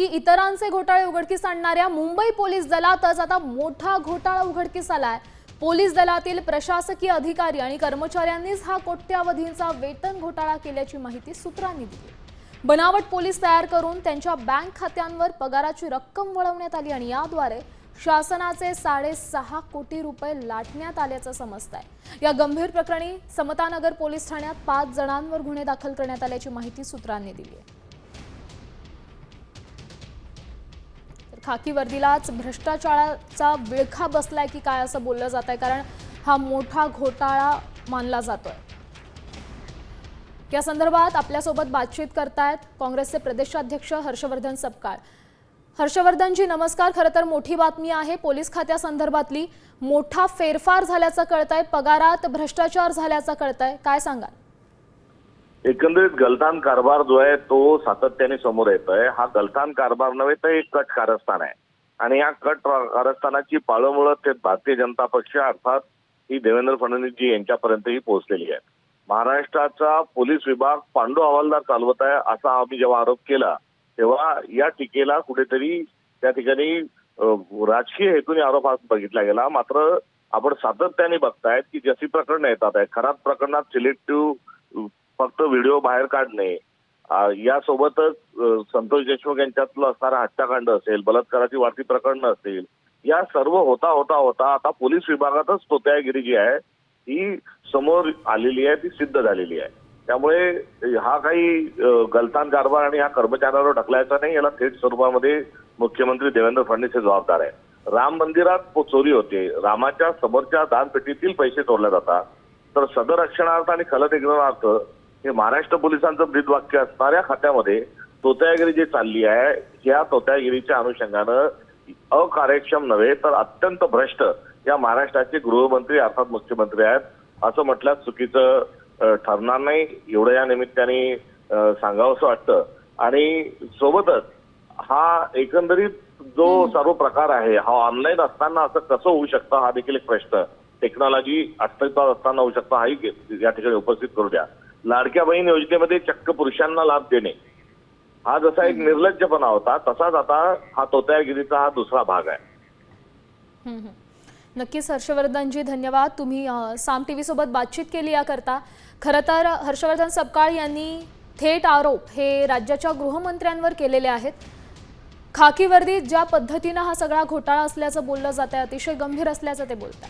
की इतरांचे घोटाळे उघडकीस आणणाऱ्या मुंबई पोलीस दलातच आता मोठा घोटाळा उघडकीस आलाय। पोलीस दलातील प्रशासकीय अधिकारी आणि कर्मचाऱ्यांनीच हा कोट्यावधींचा वेतन घोटाळा केल्याची माहिती सूत्रांनी दिली। बनावट पोलीस तयार करून त्यांच्या बँक खात्यांवर पगाराची रक्कम वळवण्यात आली आणि याद्वारे शासनाचे 6.5 कोटी रुपये लाटण्यात आल्याचं समजतंय। या गंभीर प्रकरणी समतानगर पोलीस ठाण्यात 5 जणांवर गुन्हे दाखल करण्यात आल्याची माहिती सूत्रांनी दिली आहे। खाकी वर्दीलाच भ्रष्टाचाराचा विळखा बसलाय की काय असं बोललं जात आहे, कारण हा मोठा घोटाळा मानला जातोय। या संदर्भात आपल्यासोबत बातचीत करतायत काँग्रेसचे प्रदेशाध्यक्ष हर्षवर्धन सपकाळ। हर्षवर्धन जी नमस्कार। खरं तर मोठी बातमी आहे, पोलीस खात्यासंदर्भातली मोठा फेरफार झाल्याचं कळतंय, पगारात भ्रष्टाचार झाल्याचं कळतंय, काय सांगाल? एकंदरीत गलथान कारभार जो आहे तो सातत्याने समोर येतोय। हा गलथान कारभार नव्हे तर एक कट कारस्थान आहे आणि या कट कारस्थानाची पाळंमुळं ते भारतीय जनता पक्ष अर्थात ही देवेंद्र फडणवीसजी यांच्यापर्यंतही पोहोचलेली आहे। महाराष्ट्राचा पोलीस विभाग पांडू हवालदार चालवत आहे असा आम्ही जेव्हा आरोप केला तेव्हा या टीकेला कुठेतरी त्या ठिकाणी राजकीय हेतूने आरोप हा बघितला गेला। मात्र आपण सातत्याने बघतायत की जशी प्रकरणं येतात आहे, खराब प्रकरणात सिलेक्टिव्ह फक्त व्हिडिओ बाहेर काढणे, यासोबतच संतोष देशमुख यांच्यातलं असणारा हत्याकांड असेल, बलात्काराची वाढती प्रकरणं असेल, या सर्व होता आता पोलीस विभागातच तोत्यागिरी जी आहे ही समोर आलेली आहे, ती सिद्ध झालेली आहे। त्यामुळे हा काही गलथान कारभार आणि हा कर्मचाऱ्यावर ढकलायचा नाही, याला थेट स्वरूपामध्ये मुख्यमंत्री देवेंद्र फडणवीस हे जबाबदार आहे। राम मंदिरात चोरी होते, रामाच्या समोरच्या दानपेटीतील पैसे चोरले जातात, तर सदरक्षणार्थ आणि खलनिग्रहणार्थ हे महाराष्ट्र पोलिसांचं ब्रीदवाक्य असणाऱ्या खात्यामध्ये तोत्यागिरी जी चालली आहे, या तोत्यागिरीच्या अनुषंगानं अकार्यक्षम नव्हे तर अत्यंत भ्रष्ट या महाराष्ट्राचे गृहमंत्री अर्थात मुख्यमंत्री आहेत असं म्हटल्यास चुकीचं ठरणार नाही, एवढं या निमित्ताने सांगावंसं वाटतं। आणि सोबतच हा एकंदरीत जो सर्व प्रकार आहे हा ऑनलाईन असताना असं कसं होऊ शकतं हा देखील एक प्रश्न टेक्नॉलॉजी अस्तित्वात असताना होऊ शकतं, हाही या ठिकाणी उपस्थित करू द्या। लाडक्या बहीण योजनेमध्ये चक्क पुरुषांना लाभ देणे हा जसा एक निर्लज्जपणा होता तसाच आता हा तोत्यागिरीचा हा दुसरा भाग आहे। नक्कीच हर्षवर्धनजी धन्यवाद, तुम्ही साम टीव्ही सोबत बातचीत केली याकरता। खरं तर हर्षवर्धन सपकाळ यांनी थेट आरोप हे राज्याच्या गृहमंत्र्यांवर केलेले आहेत। खाकी वर्दीत ज्या पद्धतीनं हा सगळा घोटाळा असल्याचं बोललं जात आहे, अतिशय गंभीर असल्याचं ते बोलतात।